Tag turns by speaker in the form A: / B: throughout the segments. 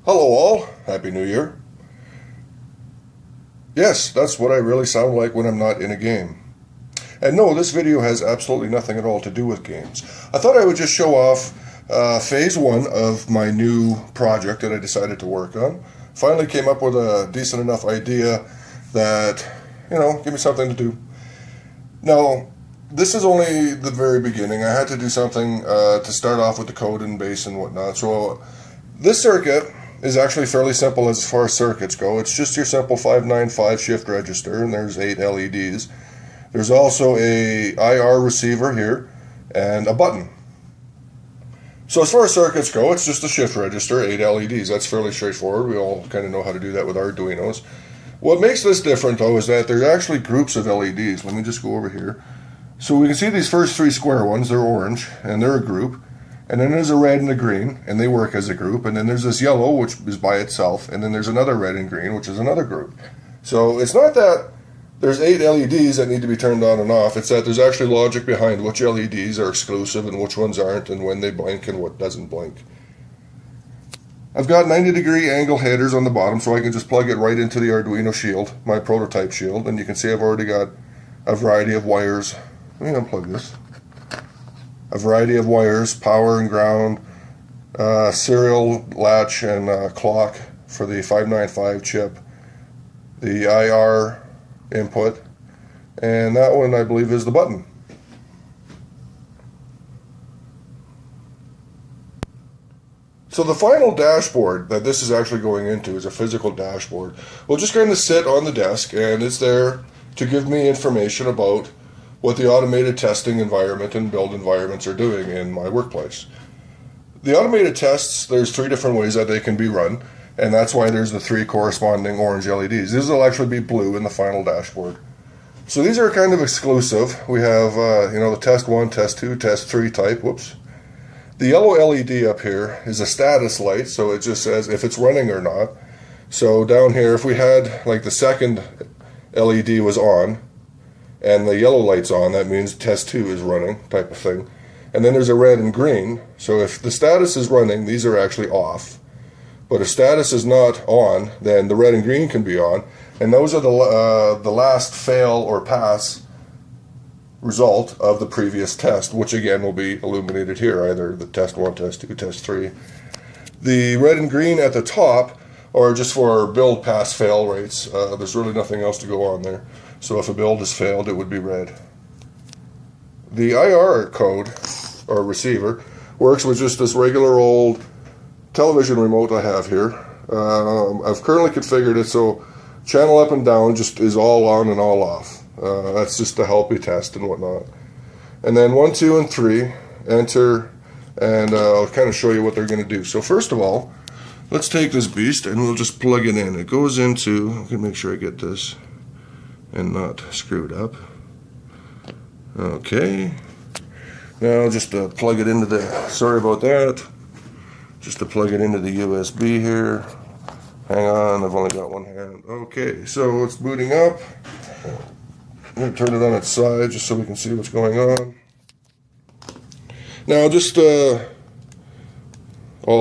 A: Hello all, Happy New Year. Yes, that's what I really sound like when I'm not in a game. And no, this video has absolutely nothing at all to do with games. I thought I would just show off phase one of my new project that I decided to work on. Finally came up with a decent enough idea that, give me something to do. Now, this is only the very beginning. I had to do something to start off with the code and base and whatnot. So this circuit is actually fairly simple as far as circuits go. It's just your simple 595 shift register, and there's 8 LEDs. There's also a IR receiver here and a button. So as far as circuits go, it's just a shift register, 8 LEDs. That's fairly straightforward. We all kind of know how to do that with Arduinos. What makes this different, though, is that there's actually groups of LEDs. Let me just go over here. So we can see these first 3 square ones. They're orange, and they're a group. And then there's a red and a green, and they work as a group. And then there's this yellow, which is by itself. And then there's another red and green, which is another group. So it's not that there's 8 LEDs that need to be turned on and off. It's that there's actually logic behind which LEDs are exclusive and which ones aren't, and when they blink and what doesn't blink. I've got 90-degree angle headers on the bottom, so I can just plug it right into the Arduino shield, my prototype shield. And you can see I've already got a variety of wires. Let me unplug this. A variety of wires, power and ground, serial latch and clock for the 595 chip, the IR input, and that one I believe is the button. So the final dashboard that this is actually going into is a physical dashboard. We'll just kind of sit on the desk, and it's there to give me information about what the automated testing environment and build environments are doing in my workplace. The automated tests, there's 3 different ways that they can be run, and that's why there's the 3 corresponding orange LEDs. These will actually be blue in the final dashboard. So these are kind of exclusive. We have, the test 1, test 2, test 3 type. Whoops. The yellow LED up here is a status light, so it just says if it's running or not. So down here, if we had like the second LED was on, and the yellow light's on, that means test 2 is running, type of thing. And then there's a red and green, so if the status is running, these are actually off. But if status is not on, then the red and green can be on, and those are the last fail or pass result of the previous test, which again will be illuminated here, either the test 1, test 2, test 3. The red and green at the top are just for build pass fail rates. There's really nothing else to go on there. So if a build has failed, it would be red. The IR code, or receiver, works with just this regular old television remote I have here. I've currently configured it so channel up and down just is all on and all off. That's just to help you test and whatnot. And then 1, 2, and 3, enter, and I'll kind of show you what they're going to do. So first of all, let's take this beast and we'll just plug it in. It goes into, I can make sure I get this and not screwed up. Okay. Now just to plug it into the, sorry about that, just to plug it into the USB here. Hang on, I've only got one hand. Okay, so it's booting up. I'm going to turn it on its side just so we can see what's going on. Now just all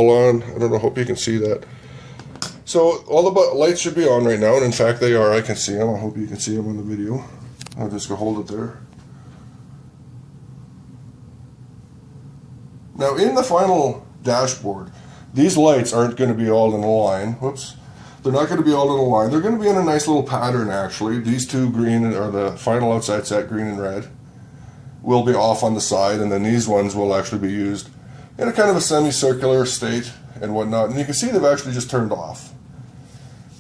A: on, I don't know, hope you can see that. So all the lights should be on right now, and in fact they are. I can see them. I hope you can see them on the video. I'll just go hold it there. Now in the final dashboard, these lights aren't going to be all in a line. Whoops. They're not going to be all in a line. They're going to be in a nice little pattern actually. These 2 green, or the final outside set, green and red, will be off on the side, and then these ones will actually be used in a kind of a semicircular state and whatnot. And you can see they've actually just turned off.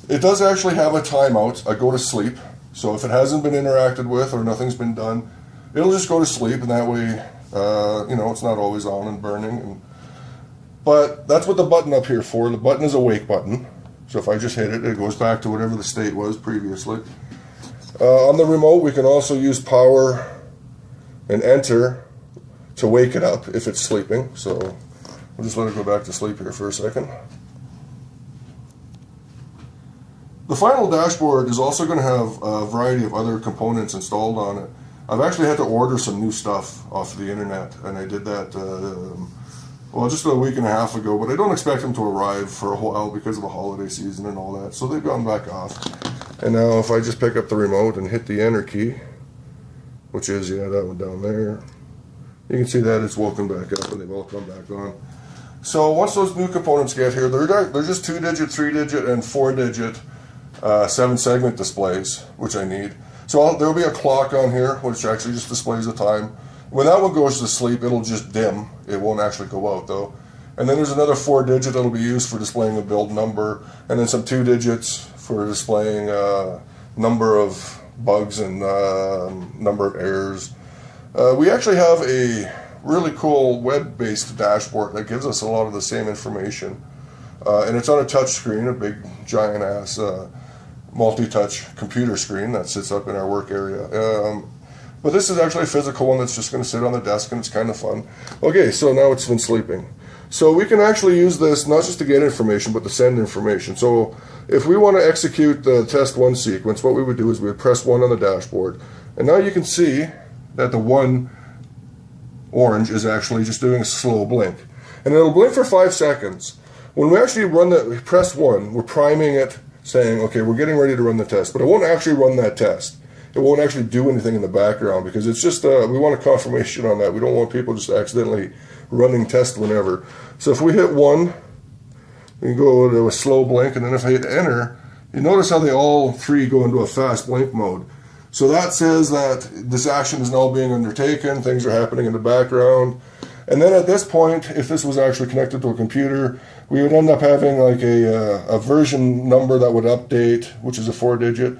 A: It does actually have a timeout, a go to sleep. So if it hasn't been interacted with or nothing's been done, it'll just go to sleep, and that way, it's not always on and burning. But that's what the button up here for. The button is a wake button. So if I just hit it, it goes back to whatever the state was previously. On the remote, we can also use power and enter to wake it up if it's sleeping. So we'll just let it go back to sleep here for a second. The final dashboard is also going to have a variety of other components installed on it. I've actually had to order some new stuff off the internet, and I did that well, just a week and a half ago, but I don't expect them to arrive for a while because of the holiday season and all that. So they've gone back off. And now if I just pick up the remote and hit the enter key, which is, yeah, that one down there, you can see that it's woken back up and they've all come back on. So once those new components get here, they're just 2-digit, 3-digit, and 4-digit 7-segment displays, which I need. So there'll be a clock on here, which actually just displays the time. When that one goes to sleep, it'll just dim. It won't actually go out though. And then there's another 4-digit that'll be used for displaying a build number, and then some 2 digits for displaying number of bugs and number of errors. We actually have a really cool web-based dashboard that gives us a lot of the same information. And it's on a touch screen, a big giant-ass multi-touch computer screen that sits up in our work area. But this is actually a physical one that's just going to sit on the desk, and it's kind of fun. Okay, so now it's been sleeping. So we can actually use this not just to get information, but to send information. So if we want to execute the test 1 sequence, what we would do is we would press 1 on the dashboard. And now you can see that the 1 orange is actually just doing a slow blink. And it'll blink for 5 seconds. When we actually we press 1, we're priming it, saying, okay, we're getting ready to run the test. But it won't actually run that test. It won't actually do anything in the background because it's just, we want a confirmation on that. We don't want people just accidentally running test whenever. So if we hit 1, we can go to a slow blink, and then if I hit enter, you notice how they all 3 go into a fast blink mode. So that says that this action is now being undertaken, things are happening in the background. And then at this point, if this was actually connected to a computer, we would end up having like a version number that would update, which is a 4-digit.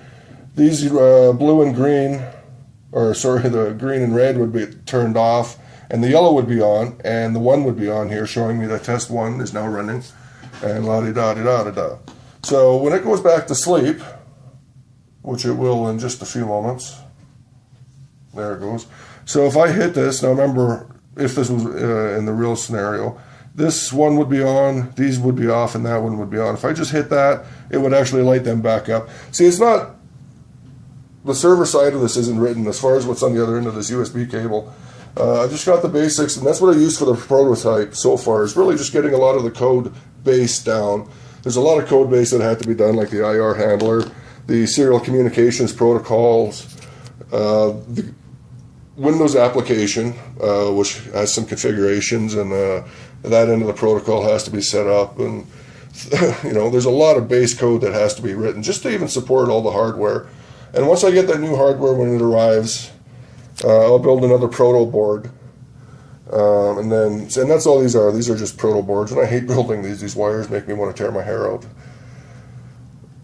A: These blue and green, or sorry, the green and red would be turned off, and the yellow would be on, and the 1 would be on here, showing me that test 1 is now running, and la-di-da-di-da-di-da. So when it goes back to sleep, which it will in just a few moments, there it goes. So if I hit this, now remember, if this was in the real scenario, this one would be on, these would be off, and that one would be on. If I just hit that, it would actually light them back up. See, it's not, the server side of this isn't written as far as what's on the other end of this USB cable. I just got the basics, and that's what I used for the prototype so far, is really just getting a lot of the code base down. There's a lot of code base that had to be done, like the IR handler, the serial communications protocols, the Windows application, which has some configurations, and that end of the protocol has to be set up, and you know, there's a lot of base code that has to be written just to even support all the hardware. And once I get that new hardware when it arrives, I'll build another proto board, and that's all these are. These are just proto boards, and I hate building these. These wires make me want to tear my hair out.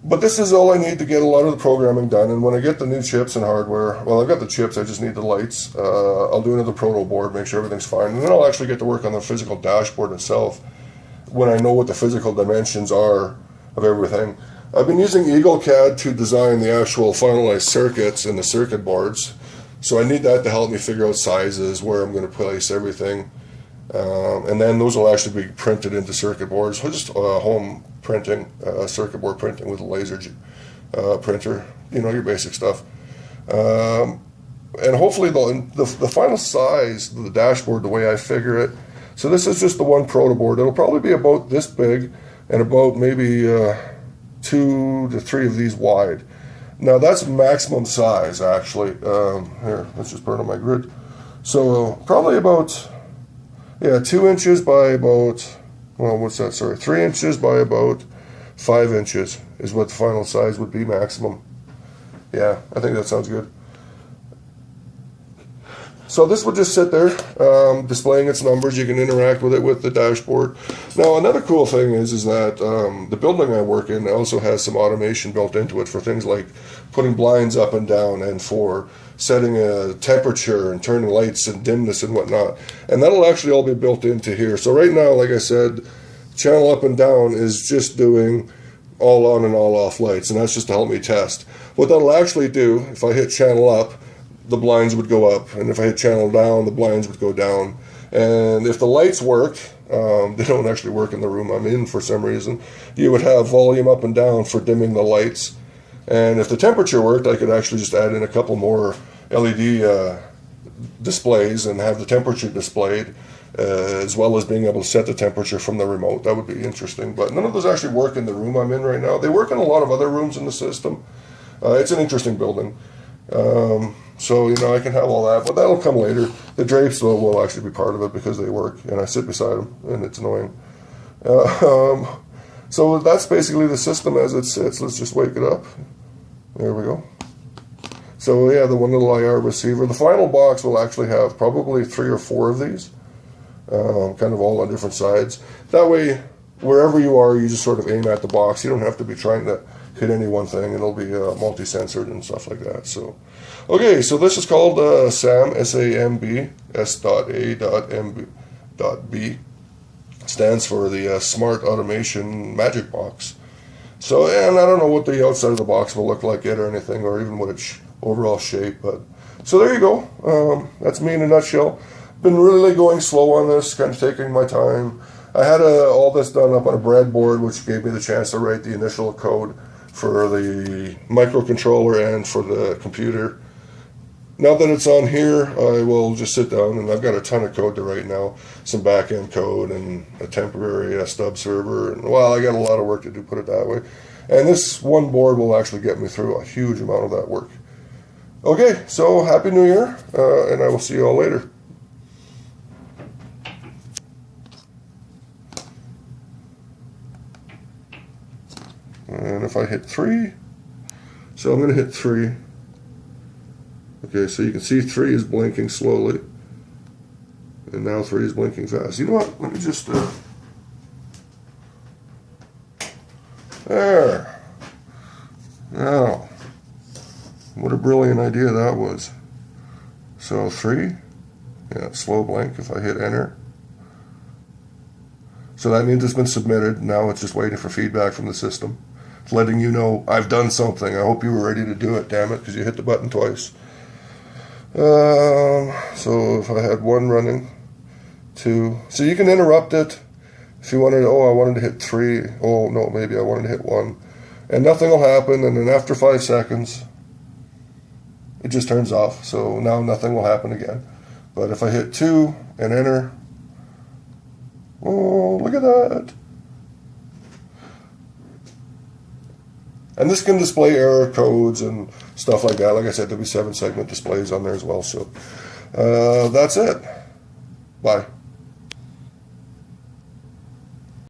A: But this is all I need to get a lot of the programming done, and when I get the new chips and hardware, well, I've got the chips, I just need the lights. I'll do another proto board, make sure everything's fine, and then I'll actually get to work on the physical dashboard itself when I know what the physical dimensions are of everything. I've been using EagleCAD to design the actual finalized circuits and the circuit boards, so I need that to help me figure out sizes, where I'm going to place everything, and then those will actually be printed into circuit boards. Just home printing, circuit board printing with a laser printer, you know, your basic stuff. And hopefully the final size of the dashboard, the way I figure it, so this is just the one proto board. It'll probably be about this big and about maybe 2 to 3 of these wide. Now that's maximum size, actually. Here, let's just put it on my grid. So probably about, yeah, 2 inches by about, well, what's that, sorry, 3 inches by about 5 inches is what the final size would be, maximum. Yeah, I think that sounds good. So this will just sit there, displaying its numbers. You can interact with it with the dashboard. Now another cool thing is that the building I work in also has some automation built into it for things like putting blinds up and down, and for setting a temperature and turning lights and dimness and whatnot. And that'll actually all be built into here. So right now, like I said, channel up and down is just doing all on and all off lights, and that's just to help me test. What that'll actually do, if I hit channel up, the blinds would go up, and if I hit channel down, the blinds would go down. And if the lights worked, they don't actually work in the room I'm in for some reason, you would have volume up and down for dimming the lights. And if the temperature worked, I could actually just add in a couple more LED displays and have the temperature displayed. as well as being able to set the temperature from the remote. That would be interesting, but none of those actually work in the room I'm in right now. They work in a lot of other rooms in the system. It's an interesting building. So, you know, I can have all that, but that'll come later. The drapes, though, will actually be part of it because they work, and I sit beside them, and it's annoying. So that's basically the system as it sits. Let's just wake it up. There we go. So, yeah, the one little IR receiver. The final box will actually have probably 3 or 4 of these, kind of all on different sides. That way, wherever you are, you just sort of aim at the box. You don't have to be trying to hit any one thing. It'll be multi-sensored and stuff like that. So, okay, so this is called S.A.M.B, S.A.M.B, S.A.M.B. Stands for the Smart Automation Magic Box. So, and I don't know what the outside of the box will look like yet or anything, or even what its overall shape, but so there you go. That's me in a nutshell. Been really going slow on this, kind of taking my time. I had all this done up on a breadboard, which gave me the chance to write the initial code for the microcontroller and for the computer. Now that it's on here, I will just sit down, and I've got a ton of code to write now. Some back-end code and a temporary stub server. And, well, I got a lot of work to do, put it that way. And this one board will actually get me through a huge amount of that work. Okay, so Happy New Year, and I will see you all later. And if I hit 3, so I'm going to hit 3. Okay, so you can see 3 is blinking slowly. And now 3 is blinking fast. You know what? Let me just... there. Now, what a brilliant idea that was. So 3. Yeah, slow blink if I hit enter. So that means it's been submitted. Now it's just waiting for feedback from the system. It's letting you know I've done something. I hope you were ready to do it, damn it, because you hit the button twice. So if I had 1 running, 2, so you can interrupt it if you wanted. Oh, I wanted to hit 3. Oh no, maybe I wanted to hit 1, and nothing will happen. And then after 5 seconds, it just turns off. So now nothing will happen again. But if I hit 2 and enter, oh, look at that. And this can display error codes and stuff like that. Like I said, there'll be 7-segment displays on there as well. So that's it. Bye.